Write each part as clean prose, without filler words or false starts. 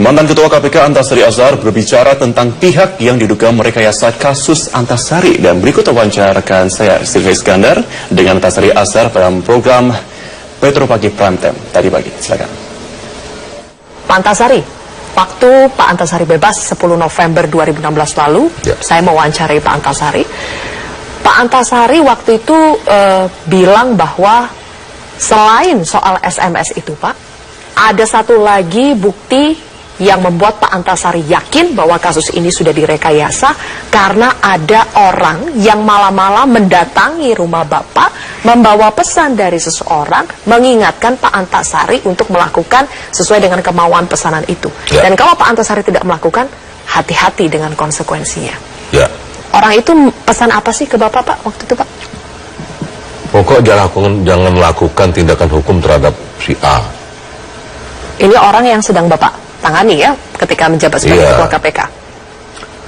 Mantan Ketua KPK Antasari Azhar berbicara tentang pihak yang diduga merekayasa kasus Antasari. Dan berikut wawancara rekan saya, Silvi Iskandar, dengan Antasari Azhar dalam program Petro Pagi Prime Time tadi pagi. Silakan. Pak Antasari, waktu Pak Antasari bebas 10 November 2016 lalu, saya mewawancarai Pak Antasari. Pak Antasari waktu itu bilang bahwa selain soal SMS itu, Pak, ada satu lagi bukti yang membuat Pak Antasari yakin bahwa kasus ini sudah direkayasa karena ada orang yang malam-malam mendatangi rumah Bapak, membawa pesan dari seseorang, mengingatkan Pak Antasari untuk melakukan sesuai dengan kemauan pesanan itu. Dan kalau Pak Antasari tidak melakukan, hati-hati dengan konsekuensinya. Orang itu pesan apa sih ke Bapak, Pak, waktu itu, Pak? Pokok jangan melakukan tindakan hukum terhadap si A. Ini orang yang sedang Bapak tangani ya ketika menjabat sebagai Ketua KPK.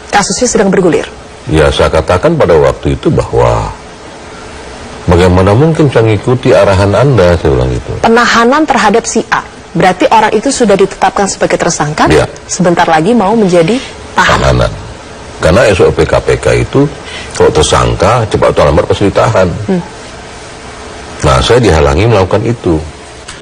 Kasusnya sedang bergulir. Ya, saya katakan pada waktu itu bahwa bagaimana mungkin saya mengikuti arahan Anda, saya bilang itu. Penahanan terhadap si A, berarti orang itu sudah ditetapkan sebagai tersangka, sebentar lagi mau menjadi tahanan. Karena SOP KPK itu kalau tersangka cepat atau lambat pasti ditahan. Nah, saya dihalangi melakukan itu.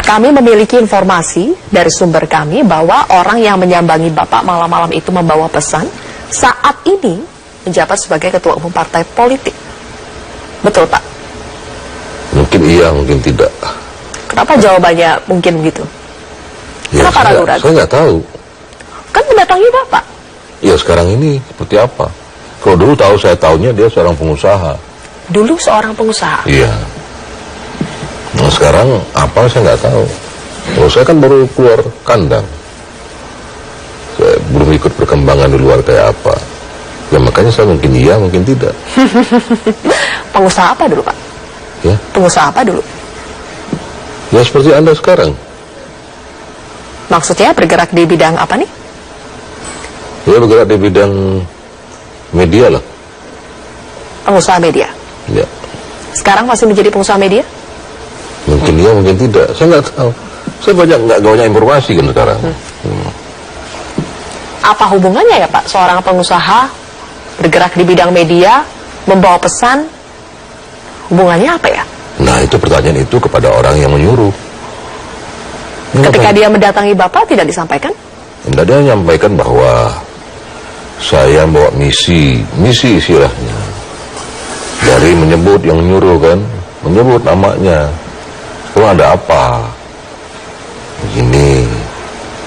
Kami memiliki informasi dari sumber kami bahwa orang yang menyambangi Bapak malam-malam itu membawa pesan saat ini menjabat sebagai Ketua Umum Partai Politik. Betul, Pak? Mungkin iya, mungkin tidak. Kenapa jawabannya mungkin begitu? Ya, kenapa ragu-ragu? Saya nggak tahu. Kan mendatangi Bapak. Ya, sekarang ini seperti apa? Kalau dulu tahu, saya tahunya dia seorang pengusaha. Dulu seorang pengusaha? Iya. Nah, sekarang apa saya nggak tahu. Kalau saya kan baru keluar kandang, saya belum ikut perkembangan di luar kayak apa. Ya makanya saya mungkin iya, mungkin tidak. Pengusaha apa dulu, Pak? Ya. Pengusaha apa dulu? Ya seperti Anda sekarang. Maksudnya bergerak di bidang apa nih? Ya bergerak di bidang media lah. Pengusaha media? Ya. Sekarang masih menjadi pengusaha media? Mungkin iya, mungkin tidak. Saya nggak tahu. Saya nggak banyak informasi kan sekarang. Apa hubungannya ya, Pak? Seorang pengusaha bergerak di bidang media, membawa pesan, hubungannya apa ya? Nah, itu pertanyaan itu kepada orang yang menyuruh. Ketika dia mendatangi Bapak, tidak disampaikan? Enggak, dia menyampaikan bahwa saya bawa misi istilahnya. Dari menyebut yang menyuruh kan, menyebut namanya. Oh, ada apa? Begini,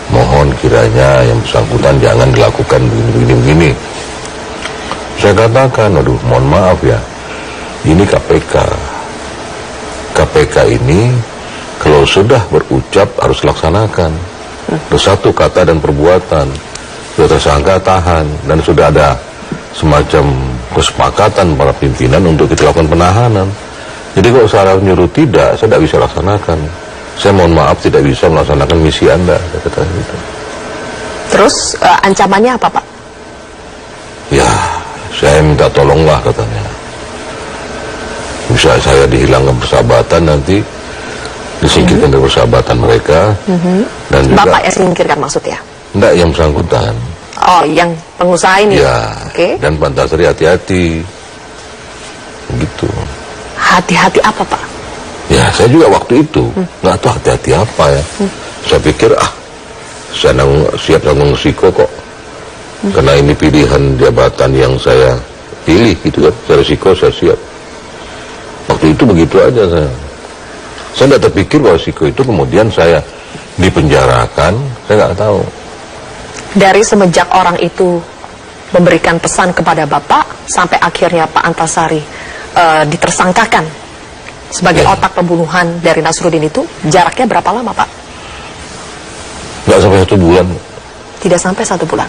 mohon kiranya yang bersangkutan jangan dilakukan begini. Saya katakan, aduh, mohon maaf ya, ini KPK. KPK ini kalau sudah berucap harus laksanakan. Satu kata dan perbuatan. Sudah tersangka tahan, dan sudah ada semacam kesepakatan para pimpinan untuk kita lakukan penahanan. Jadi kalau saya menyuruh tidak, saya tidak bisa laksanakan. Saya mohon maaf tidak bisa melaksanakan misi Anda, kata gitu. Terus ancamannya apa, Pak? Ya, saya minta tolonglah katanya. Bisa saya dihilangkan persahabatan nanti, disingkirkan dari persahabatan mereka, dan juga Bapak yang singkirkan maksudnya? Enggak, yang bersangkutan. Oh, yang pengusaha ini? Ya, dan Pak Antasari hati-hati. Begitu. Hati-hati apa, Pak? Ya, saya juga waktu itu nggak tahu hati-hati apa ya. Saya pikir, saya siap nanggung risiko kok. Karena ini pilihan jabatan yang saya pilih gitu kan. Saya risiko, saya siap. Waktu itu begitu aja saya. Saya nggak terpikir bahwa risiko itu kemudian saya dipenjarakan, saya nggak tahu. Dari semenjak orang itu memberikan pesan kepada Bapak, sampai akhirnya Pak Antasari ditersangkakan sebagai otak pembunuhan dari Nasruddin itu, jaraknya berapa lama, Pak? Nggak sampai 1 bulan. Tidak sampai 1 bulan.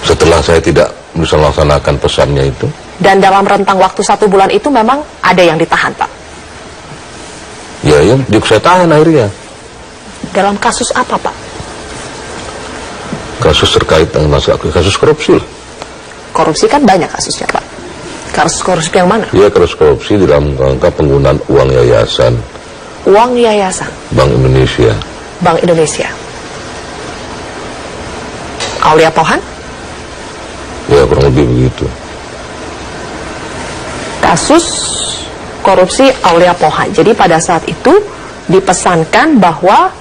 Setelah saya tidak bisa melaksanakan pesannya itu. Dan dalam rentang waktu 1 bulan itu memang ada yang ditahan, Pak? Ya, saya tahan akhirnya. Dalam kasus apa, Pak? Kasus terkait dengan kasus korupsi. Korupsi kan banyak kasusnya, Pak. Kasus korupsi yang mana? Iya, kasus korupsi dalam rangka penggunaan uang yayasan. Uang yayasan? Bank Indonesia. Bank Indonesia. Aulia Pohan? Ya, kurang lebih begitu. Kasus korupsi Aulia Pohan. Jadi pada saat itu dipesankan bahwa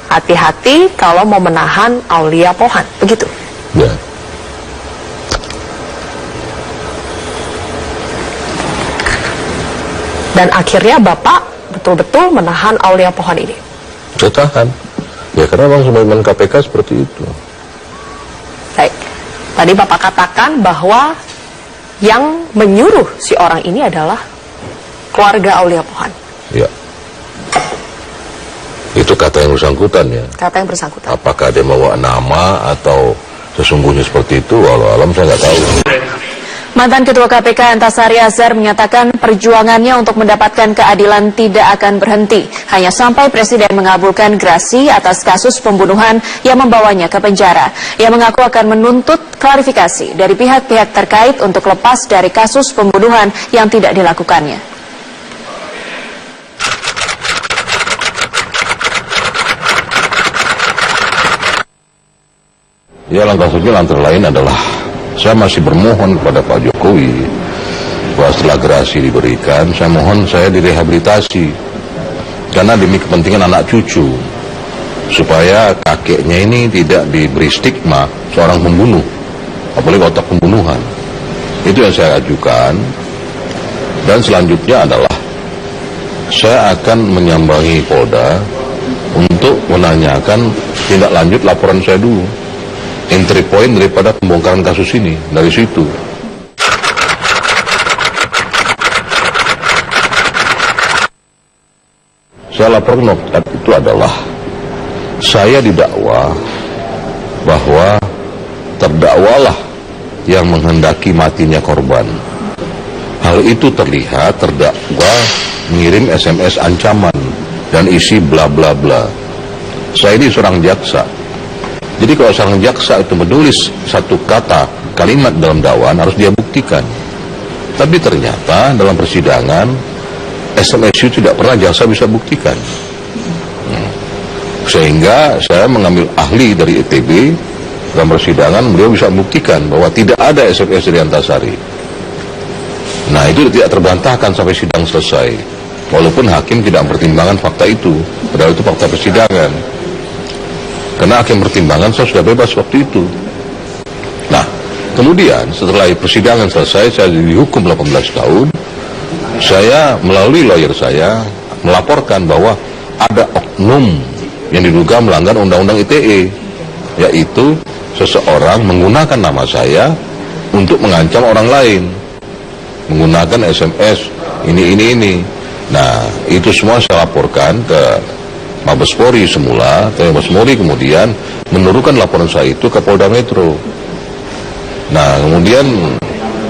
hati-hati kalau mau menahan Aulia Pohan, begitu? Ya. Dan akhirnya Bapak betul-betul menahan Aulia Pohan ini. Saya tahan. Ya karena memang sebagai KPK seperti itu. Baik. Tadi Bapak katakan bahwa yang menyuruh si orang ini adalah keluarga Aulia Pohan. Ya. Itu kata yang bersangkutan ya. Kata yang bersangkutan. Apakah dia membawa nama atau sesungguhnya seperti itu? Walau alam saya nggak tahu. Mantan Ketua KPK Antasari Azhar menyatakan perjuangannya untuk mendapatkan keadilan tidak akan berhenti, hanya sampai Presiden mengabulkan gerasi atas kasus pembunuhan yang membawanya ke penjara. Ia mengaku akan menuntut klarifikasi dari pihak-pihak terkait untuk lepas dari kasus pembunuhan yang tidak dilakukannya. Ya, langkah selanjutnya antara lain adalah saya masih bermohon kepada Pak Jokowi bahwa setelah gerasi diberikan, saya mohon saya direhabilitasi karena demi kepentingan anak cucu, supaya kakeknya ini tidak diberi stigma seorang pembunuh, apalagi otak pembunuhan. Itu yang saya ajukan. Dan selanjutnya adalah saya akan menyambangi Polda untuk menanyakan tindak lanjut laporan saya dulu, entry point daripada pembongkaran kasus ini dari situ. Saya laporkan waktu itu adalah saya didakwa bahwa terdakwalah yang menghendaki matinya korban. Hal itu terlihat terdakwa mengirim SMS ancaman dan isi bla bla bla. Saya ini seorang jaksa. Jadi kalau seorang jaksa itu menulis satu kata, kalimat dalam dakwaan harus dia buktikan. Tapi ternyata dalam persidangan, SMS itu tidak pernah jaksa bisa buktikan. Sehingga saya mengambil ahli dari ITB, dalam persidangan beliau bisa membuktikan bahwa tidak ada SMS dari Antasari. Nah itu tidak terbantahkan sampai sidang selesai. Walaupun hakim tidak mempertimbangkan fakta itu, padahal itu fakta persidangan. Karena hakim pertimbangan saya sudah bebas waktu itu. Nah, kemudian setelah persidangan selesai, saya dihukum 18 tahun. Saya melalui lawyer saya melaporkan bahwa ada oknum yang diduga melanggar undang-undang ITE, yaitu seseorang menggunakan nama saya untuk mengancam orang lain, menggunakan SMS ini. Nah, itu semua saya laporkan ke Mabespori semula, Mabespori kemudian menurunkan laporan saya itu ke Polda Metro. Nah, kemudian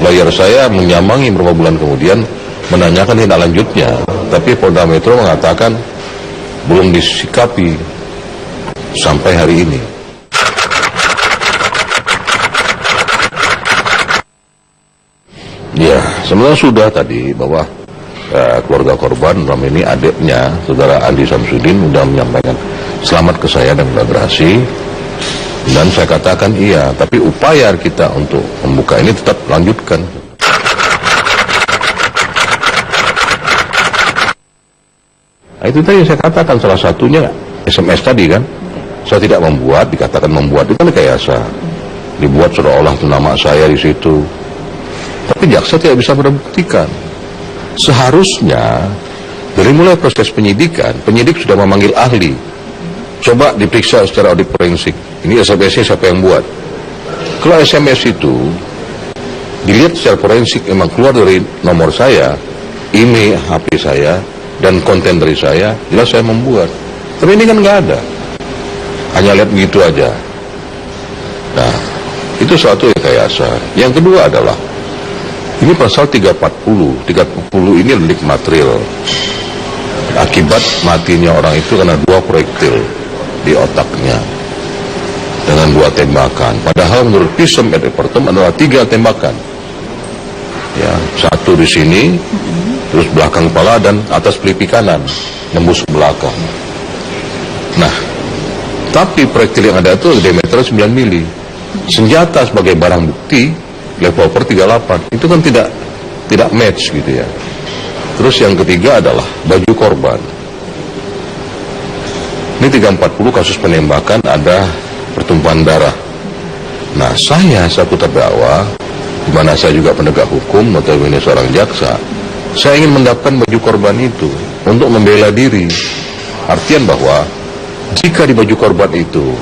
lawyer saya menyambangi beberapa bulan kemudian menanyakan tindak lanjutnya, tapi Polda Metro mengatakan belum disikapi sampai hari ini. Ya, sebenarnya sudah tadi bahwa keluarga korban, dalam ini adiknya, saudara Andi Samsudin, sudah menyampaikan selamat ke saya dan gerasi. Dan saya katakan iya, tapi upaya kita untuk membuka ini tetap lanjutkan. Nah, itu tadi saya katakan salah satunya SMS tadi kan, saya tidak membuat, dikatakan membuat itu kan rekayasa, dibuat seolah-olah itu nama saya di situ, tapi jaksa tidak bisa membuktikan. Seharusnya dari mulai proses penyidikan, penyidik sudah memanggil ahli, coba diperiksa secara audit forensik, ini SMS-nya siapa yang buat. Kalau SMS itu dilihat secara forensik memang keluar dari nomor saya, email HP saya, dan konten dari saya, jelas saya membuat. Tapi ini kan nggak ada, hanya lihat begitu aja. Nah, itu suatu rekayasa. Yang kedua adalah ini pasal 340 ini delik material. Akibat matinya orang itu karena 2 proyektil di otaknya dengan 2 tembakan. Padahal menurut Visum et Repertum adalah 3 tembakan. Ya, 1 di sini, terus belakang kepala dan atas pelipis kanan, nembus ke belakang. Nah, tapi proyektil yang ada itu diameter 9 mili. senjata sebagai barang bukti level per 38 itu kan tidak match gitu ya. Terus yang ketiga adalah baju korban. Ini 340 kasus penembakan, ada pertumpahan darah. Nah, saya selaku terdakwa, di mana saya juga penegak hukum, notabene seorang jaksa, saya ingin mendapatkan baju korban itu untuk membela diri. Artian bahwa jika di baju korban itu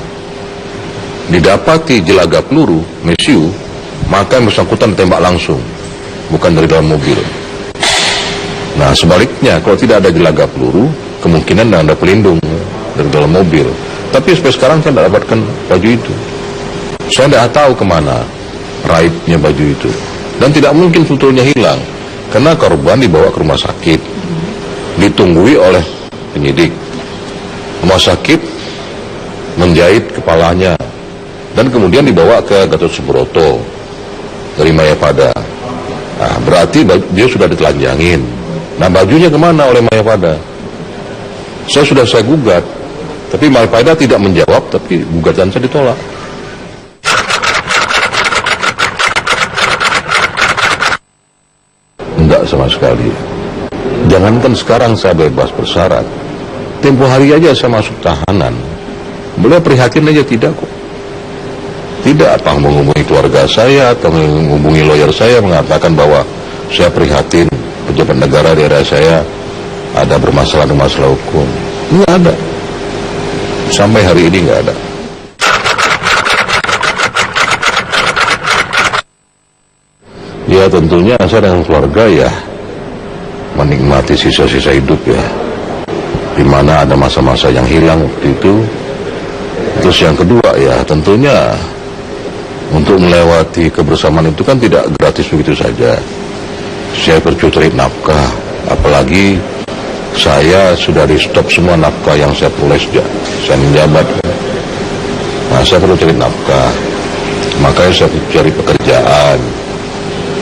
didapati jelaga peluru, mesiu, maka yang bersangkutan ditembak langsung, bukan dari dalam mobil. Nah, sebaliknya, kalau tidak ada jelaga peluru, kemungkinan Anda pelindung dari dalam mobil. Tapi sampai sekarang saya tidak dapatkan baju itu. Saya tidak tahu kemana raibnya baju itu. Dan tidak mungkin sebetulnya hilang, karena korban dibawa ke rumah sakit, ditunggui oleh penyidik. Rumah sakit menjahit kepalanya, dan kemudian dibawa ke Gatot Subroto dari Mayapada. Nah, berarti dia sudah ditelanjangin. Nah, bajunya kemana oleh Mayapada? Saya gugat, tapi Mayapada tidak menjawab, tapi gugatan saya ditolak. Enggak sama sekali. Jangankan sekarang saya bebas bersyarat, tempo hari aja saya masuk tahanan. Beliau prihatin aja tidak kok. Tidak apa menghubungi keluarga saya atau menghubungi lawyer saya mengatakan bahwa saya prihatin pejabat negara di daerah saya ada bermasalah hukum. Nggak ada. Sampai hari ini nggak ada. Ya tentunya saya dengan keluarga ya menikmati sisa-sisa hidup ya, di mana ada masa-masa yang hilang waktu itu. Terus yang kedua ya tentunya untuk melewati kebersamaan itu kan tidak gratis begitu saja. Saya berjuang nafkah, apalagi saya sudah di stop semua nafkah yang saya peroleh sejak saya menjabat. Nah, saya perlu cari nafkah, makanya saya cari pekerjaan.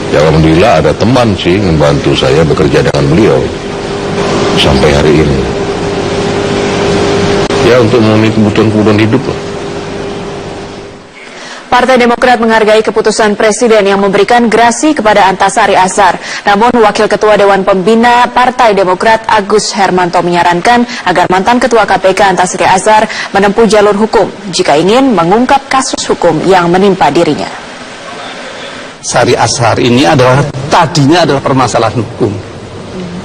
Ya alhamdulillah ada teman sih membantu saya bekerja dengan beliau sampai hari ini. Ya untuk memenuhi kebutuhan hidup lah. Partai Demokrat menghargai keputusan Presiden yang memberikan grasi kepada Antasari Azhar. Namun Wakil Ketua Dewan Pembina Partai Demokrat Agus Hermanto menyarankan agar mantan Ketua KPK Antasari Azhar menempuh jalur hukum jika ingin mengungkap kasus hukum yang menimpa dirinya. Sari Azhar ini tadinya adalah permasalahan hukum.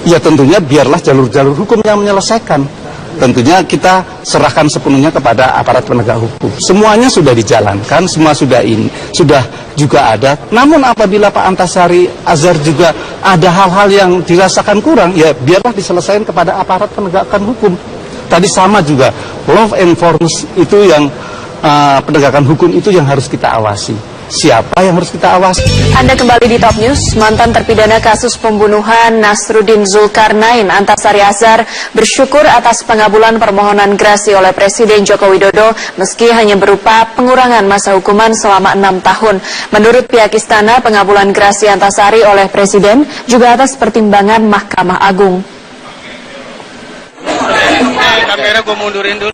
Ya tentunya biarlah jalur-jalur hukum yang menyelesaikan. Tentunya kita serahkan sepenuhnya kepada aparat penegak hukum. Semuanya sudah dijalankan, semua sudah juga ada. Namun apabila Pak Antasari Azhar juga ada hal-hal yang dirasakan kurang, ya biarlah diselesaikan kepada aparat penegakan hukum. Tadi sama juga, law enforcement itu yang penegakan hukum itu yang harus kita awasi. Siapa yang harus kita awasi? Anda kembali di Top News. Mantan terpidana kasus pembunuhan Nasruddin Zulkarnain Antasari Azhar bersyukur atas pengabulan permohonan grasi oleh Presiden Joko Widodo meski hanya berupa pengurangan masa hukuman selama 6 tahun. Menurut pihak istana, pengabulan grasi Antasari oleh Presiden juga atas pertimbangan Mahkamah Agung.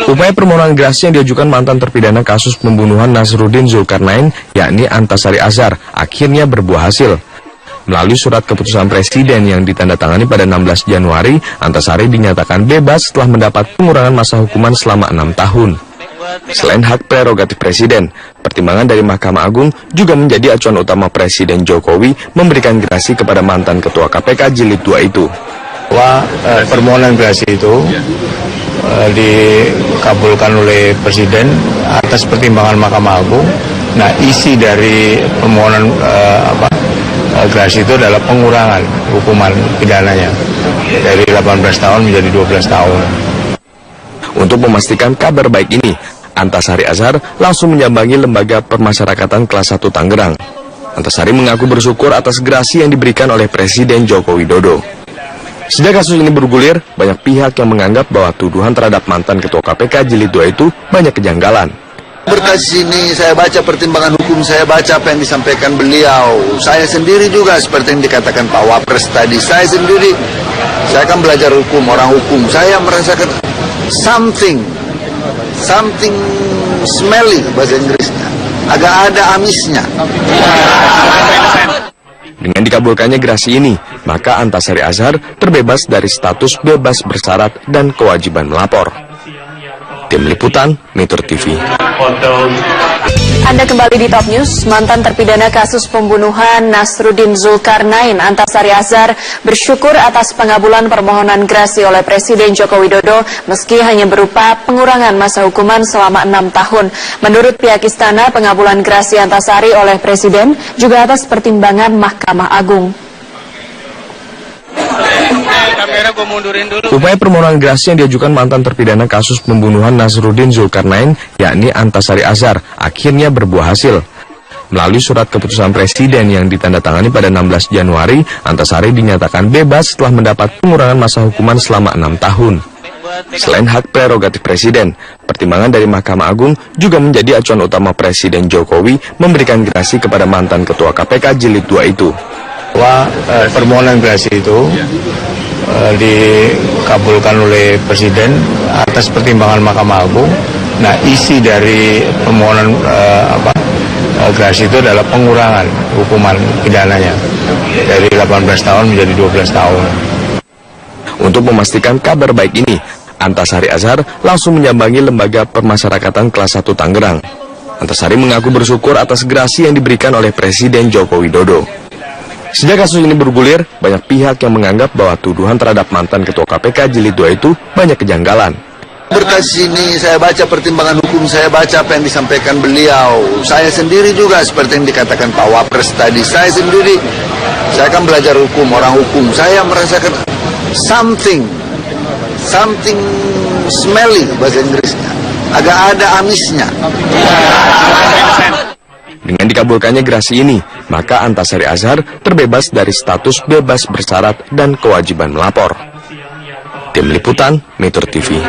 Upaya permohonan grasi yang diajukan mantan terpidana kasus pembunuhan Nasruddin Zulkarnain, yakni Antasari Azhar, akhirnya berbuah hasil. Melalui surat keputusan Presiden yang ditandatangani pada 16 Januari, Antasari dinyatakan bebas setelah mendapat pengurangan masa hukuman selama 6 tahun. Selain hak prerogatif Presiden, pertimbangan dari Mahkamah Agung juga menjadi acuan utama Presiden Jokowi memberikan grasi kepada mantan Ketua KPK Jilid 2 itu. Permohonan grasi itu dikabulkan oleh Presiden atas pertimbangan Mahkamah Agung. Nah, isi dari permohonan grasi itu adalah pengurangan hukuman pidananya dari 18 tahun menjadi 12 tahun. Untuk memastikan kabar baik ini, Antasari Azhar langsung menyambangi Lembaga Permasyarakatan Kelas 1 Tangerang. Antasari mengaku bersyukur atas grasi yang diberikan oleh Presiden Joko Widodo. Sejak kasus ini bergulir, banyak pihak yang menganggap bahwa tuduhan terhadap mantan Ketua KPK Jilid 2 itu banyak kejanggalan. Berkas ini saya baca pertimbangan hukum, saya baca apa yang disampaikan beliau. Saya sendiri juga seperti yang dikatakan Pak Wapres tadi, saya sendiri, saya kan belajar hukum, orang hukum. Saya merasakan something smelly bahasa Inggrisnya. agak ada amisnya. Dengan dikabulkannya gerasi ini, maka Antasari Azhar terbebas dari status bebas bersyarat dan kewajiban melapor. Tim Liputan, Metro TV. Anda kembali di Top News. Mantan terpidana kasus pembunuhan Nasruddin Zulkarnain, Antasari Azhar, bersyukur atas pengabulan permohonan grasi oleh Presiden Joko Widodo meski hanya berupa pengurangan masa hukuman selama 6 tahun. Menurut pihak istana, pengabulan grasi Antasari oleh Presiden juga atas pertimbangan Mahkamah Agung. Upaya permohonan grasi yang diajukan mantan terpidana kasus pembunuhan Nasruddin Zulkarnain, yakni Antasari Azhar, akhirnya berbuah hasil. Melalui surat keputusan Presiden yang ditandatangani pada 16 Januari, Antasari dinyatakan bebas setelah mendapat pengurangan masa hukuman selama 6 tahun. Selain hak prerogatif Presiden, pertimbangan dari Mahkamah Agung juga menjadi acuan utama Presiden Jokowi memberikan grasi kepada mantan Ketua KPK Jilid 2 itu. Bahwa permohonan grasi itu dikabulkan oleh Presiden atas pertimbangan Mahkamah Agung. Nah, isi dari permohonan grasi itu adalah pengurangan hukuman pidananya dari 18 tahun menjadi 12 tahun. Untuk memastikan kabar baik ini, Antasari Azhar langsung menyambangi Lembaga Permasyarakatan Kelas 1 Tangerang. Antasari mengaku bersyukur atas grasi yang diberikan oleh Presiden Joko Widodo. Sejak kasus ini bergulir, banyak pihak yang menganggap bahwa tuduhan terhadap mantan Ketua KPK Jilid 2 itu banyak kejanggalan. Berkas ini saya baca pertimbangan hukum, saya baca apa yang disampaikan beliau. Saya sendiri juga seperti yang dikatakan Pak Wapres tadi, saya sendiri, saya kan belajar hukum, orang hukum. Saya merasakan something smelly bahasa Inggrisnya. Agak ada amisnya. Dengan dikabulkannya gerasi ini, maka Antasari Azhar terbebas dari status bebas bersyarat dan kewajiban melapor. Tim Liputan, Metro TV.